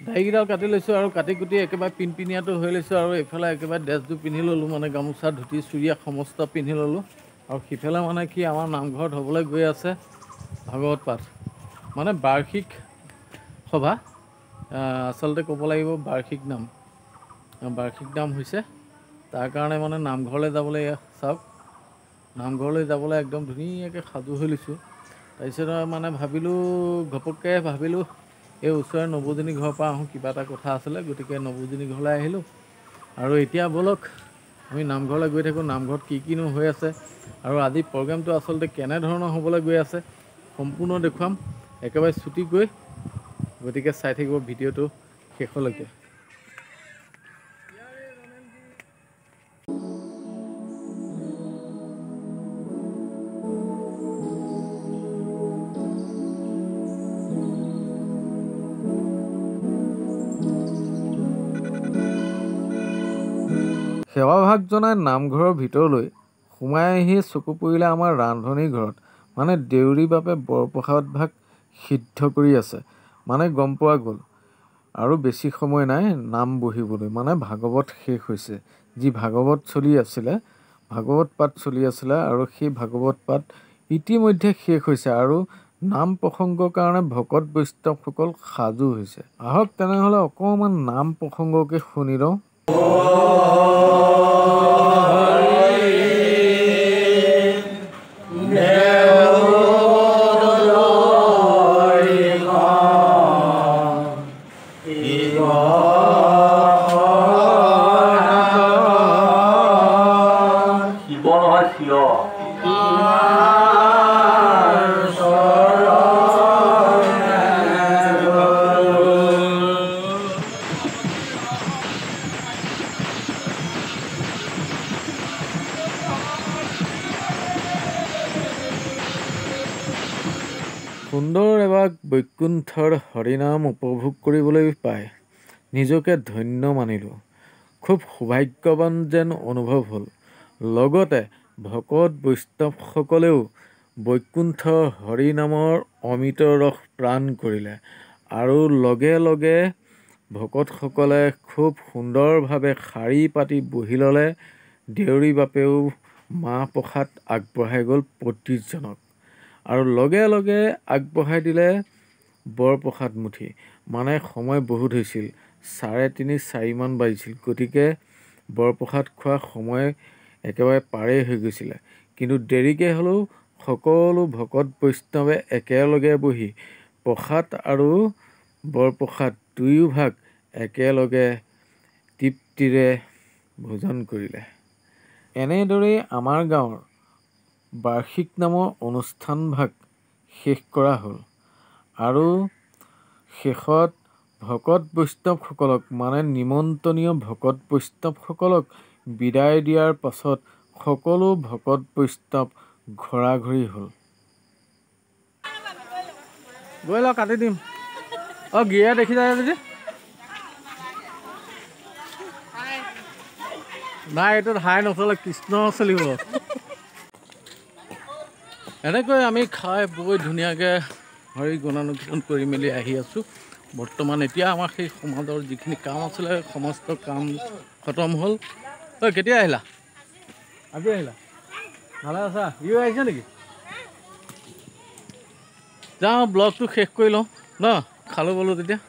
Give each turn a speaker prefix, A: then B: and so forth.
A: দাড়িকেইডাল কাটি লৈছোঁ আৰু কাটি কুটি একেবাৰে পিনপিনীয়াটো হৈ লৈছোঁ আৰু এইফালে একেবাৰে ড্ৰেছযোৰ পিন্ধি ল'লোঁ মানে গামোচা ধুতি চুৰিয়া সমস্ত পিন্ধি ল'লোঁ আৰু সিফালে মানে কি আমাৰ নামঘৰত হ'বলৈ গৈ আছে ভাগৱত পাঠ মানে বাৰ্ষিক সভা আচলতে ক'ব লাগিব বাৰ্ষিক নাম হৈছে তাৰ কাৰণে মানে নামঘৰলৈ যাবলৈ চাওক নামঘৰলৈ যাবলৈ একদম ধুনীয়াকৈ সাজু হৈ লৈছোঁ তাৰপিছত মানে ঘপককৈ ভাবিলোঁ এই ওচৰৰে নৱজনী ঘৰৰ পৰা আহোঁ কিবা এটা কথা আছিলে গতিকে নৱজনী ঘৰলৈ আহিলোঁ আৰু এতিয়া ব'লক আমি নামঘৰলৈ গৈ থাকোঁ নামঘৰত কিনো হৈ আছে আৰু আজি প্ৰগ্ৰেমটো আচলতে কেনেধৰণৰ হ'বলৈ গৈ আছে সম্পূৰ্ণ দেখুৱাম একেবাৰে ছুটিকৈ গতিকে চাই থাকিব ভিডিঅ'টো শেষলৈকে সেৱাভাগ জনাই নামঘৰৰ ভিতৰলৈ সোমাই আহি চকু পৰিলে আমাৰ ৰান্ধনী ঘৰত মানে দেউৰী বাপে বৰপ্ৰসাদ ভাগ সিদ্ধ কৰি আছে মানে গম পোৱা গ'ল আৰু বেছি সময় নাই নাম বহিবলৈ মানে ভাগৱত শেষ হৈছে যি ভাগৱত পাঠ চলি আছিলে আৰু সেই ভাগৱত পাঠ ইতিমধ্যে শেষ হৈছে আৰু নাম প্ৰসংগৰ কাৰণে ভকত বৈষ্ণৱসকল সাজু হৈছে আহক তেনেহ'লে অকণমান নাম প্ৰসংগকে শুনি লওঁ সুন্দৰ এবাৰ বৈকুণ্ঠৰ হৰিনাম উপভোগ কৰিবলৈ পাই নিজকে ধন্য মানিলোঁ খুব সৌভাগ্যৱান যেন অনুভৱ হ'ল লগতে ভকত বৈষ্ণৱসকলেও বৈকুণ্ঠ হৰিনামৰ অমৃত ৰস প্ৰাণ কৰিলে আৰু লগে লগে ভকতসকলে খুব সুন্দৰভাৱে শাৰী পাতি বহি ল'লে দেউৰী বাপেও মাহ প্ৰসাদ আগবঢ়াই গ'ল প্ৰতিজনক আৰু লগে লগে আগবঢ়াই দিলে বৰপ্ৰসাদ মুঠি মানে সময় বহুত হৈছিল 3:30-4 মান বাজিছিল গতিকে বৰপ্ৰসাদ খোৱা সময় একেবাৰে পাৰেই হৈ গৈছিলে কিন্তু দেৰিকৈ হ'লেও সকলো ভকত বৈষ্ণৱে একেলগে বহি প্ৰসাদ আৰু বৰপ্ৰসাদ দুয়ো ভাগ একেলগে তৃপ্তিৰে ভোজন কৰিলে এনেদৰেই আমাৰ গাঁৱৰ বাৰ্ষিক নামৰ অনুষ্ঠানভাগ শেষ কৰা হ'ল আৰু শেষত ভকত বৈষ্ণৱসকলক মানে নিমন্ত্ৰণীয় ভকত বৈষ্ণৱসকলক বিদায় দিয়াৰ পাছত সকলো ভকত বৈষ্ণৱ ঘৰাঘৰি হ'ল গৈ লওক কাটি দিম গিয়ে দেখি যায় যদি নাই এইটোত হাই নচলে কৃষ্ণ চলিব এনেকৈ আমি খাই বৈ ধুনীয়াকৈ হৰি গুণানুকীৰ্তন কৰি মেলি আহি আছোঁ বৰ্তমান এতিয়া আমাৰ সেই সমাজৰ যিখিনি কাম আছিলে সমস্ত কাম খতম হ'ল কেতিয়া আহিলা আজি আহিলা ভালে আছা ইও আহিছে নেকি যাওঁ ব্লগটো শেষ কৰি লওঁ ন খালোঁ ব'লোঁ তেতিয়া